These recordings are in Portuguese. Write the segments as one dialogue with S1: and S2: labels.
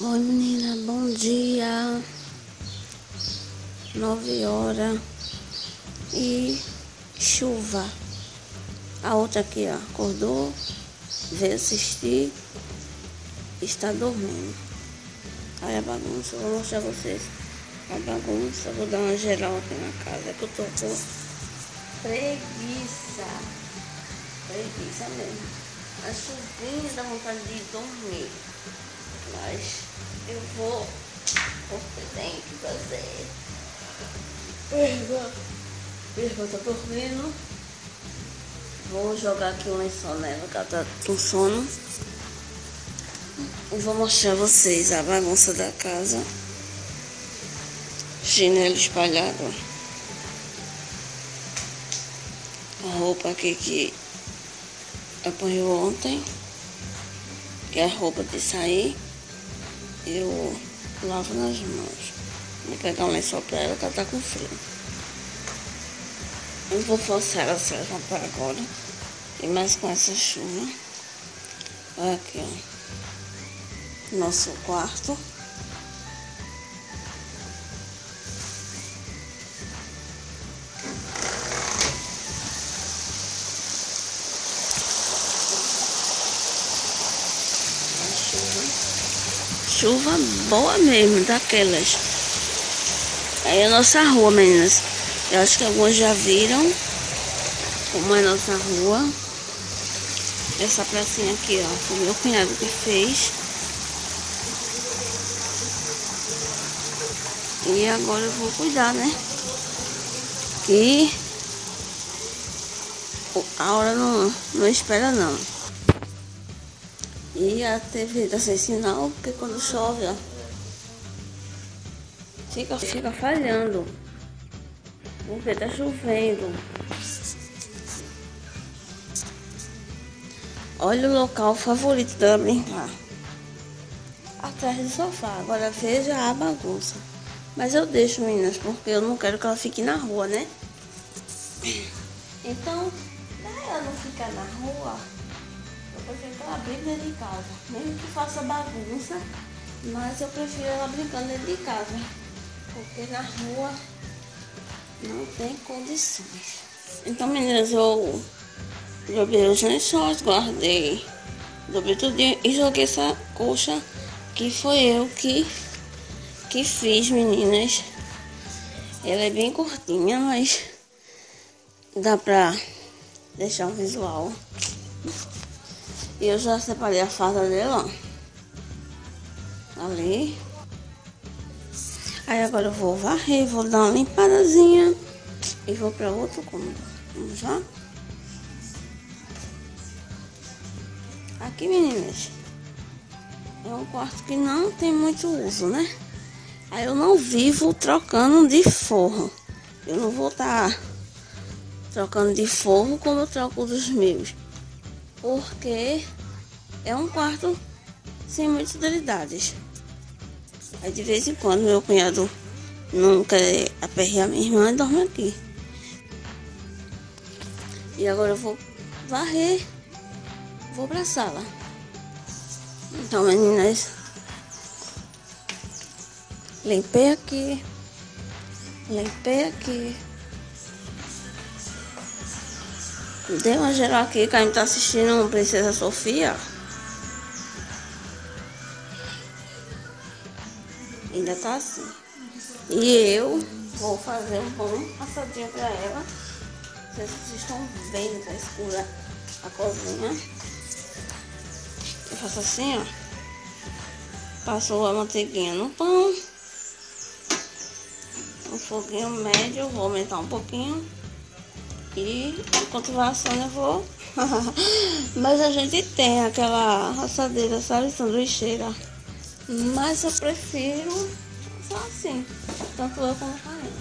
S1: Oi menina, bom dia. 9 horas e chuva. A outra aqui, ó, acordou, veio assistir, está dormindo. Olha a bagunça, vou mostrar a vocês a bagunça. Vou dar uma geral aqui na casa, que eu tô com preguiça. Preguiça mesmo. A chuvinha dá vontade de dormir, mas eu vou, porque tem que fazer. Minha irmã tá dormindo. Vou jogar aqui um lençol nela, que ela tá com sono. E vou mostrar a vocês a bagunça da casa. Chinelo espalhado. A roupa aqui que apanhou ontem, que é a roupa de sair. Eu lavo nas mãos. Vou pegar um lençol pra ela, que ela tá com frio. Não vou forçar ela se levantar agora. E mais com essa chuva. Olha aqui, ó. Nosso quarto. Chuva boa mesmo, daquelas. Aí a nossa rua, meninas. Eu acho que alguns já viram como é a nossa rua. Essa pracinha aqui, ó, foi meu cunhado que fez. E agora eu vou cuidar, né? Que a hora não espera, não. E a TV tá sem sinal, porque quando chove, ó, fica falhando. Porque tá chovendo. Olha o local favorito dela brincar. Atrás do sofá. Agora veja a bagunça. Mas eu deixo, meninas, porque eu não quero que ela fique na rua, né? Então, pra ela não ficar na rua, eu prefiro que ela brinque dentro de casa. Mesmo que faça bagunça, mas eu prefiro ela brincando dentro de casa. Porque na rua não tem condições. Então, meninas, eu dobrei os lençóis, guardei, dobrei tudinho e joguei essa colcha que foi eu que fiz, meninas. Ela é bem curtinha, mas dá pra deixar um visual. E eu já separei a farda dela, ó, ali. Aí agora eu vou varrer, vou dar uma limpadazinha e vou pra outro cômodo. Vamos lá? Aqui, meninas, é um quarto que não tem muito uso, né? Aí eu não vivo trocando de forro. Eu não vou estar trocando de forro como eu troco dos meus. Porque é um quarto sem muitas utilidades. Aí de vez em quando meu cunhado não quer aperrear minha irmã e dorme aqui. E agora eu vou varrer. Vou pra sala. Então, meninas, limpei aqui. Dei uma geral aqui, que a gente tá assistindo Princesa Sofia. Ainda tá assim. E eu vou fazer um bom passadinho pra ela. Não sei se vocês estão vendo, tá escura a cozinha. Eu faço assim, ó. Passo a manteiguinha no pão. Um foguinho médio, vou aumentar um pouquinho. E enquanto vai assando eu vou. Mas a gente tem aquela assadeira, sabe, sanduicheira. Mas eu prefiro só assim. Tanto eu como a Karina.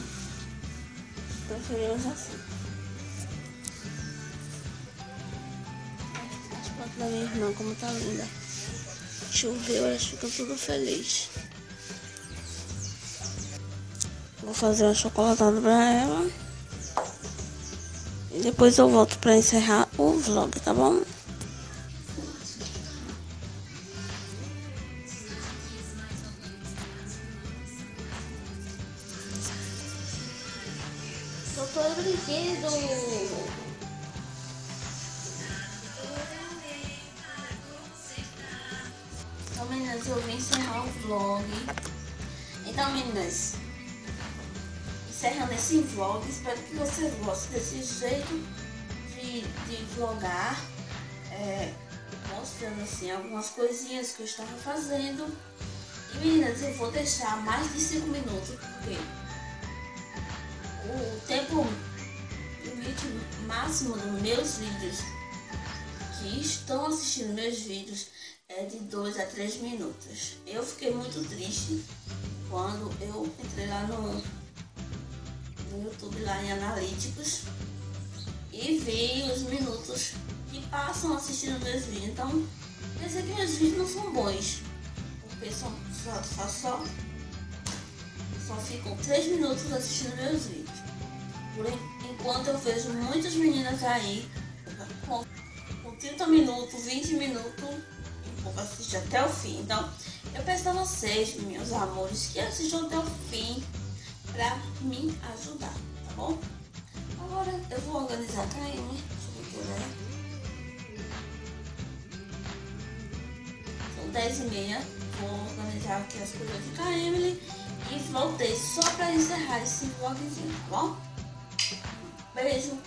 S1: Preferimos assim. As plantas da minha irmã, como tá linda. Choveu, elas ficam tudo felizes. Vou fazer uma chocolatada pra ela. E depois eu volto pra encerrar o vlog, tá bom? Doutor Brinquedo. Então, meninas, eu vim encerrar o vlog. Então, meninas, encerrando esse vlog, espero que vocês gostem desse jeito de vlogar, mostrando assim algumas coisinhas que eu estava fazendo. E, meninas, eu vou deixar mais de 5 minutos, porque o tempo limite máximo dos meus vídeos, que estão assistindo meus vídeos, é de 2 a 3 minutos. Eu fiquei muito triste quando eu entrei lá no YouTube, lá em Analíticos, e vi os minutos que passam assistindo meus vídeos. Então, quer dizer que meus vídeos não são bons, porque só ficam 3 minutos assistindo meus vídeos. Enquanto eu vejo muitas meninas aí com 30 minutos, 20 minutos, e pouco assistir até o fim. Então, eu peço a vocês, meus amores, que assistam até o fim pra me ajudar, tá bom? Agora eu vou organizar a KM. Deixa eu ver, né? São 10h30. Vou organizar aqui as coisas de KM e voltei só pra encerrar esse vlogzinho, tá bom? Beijo!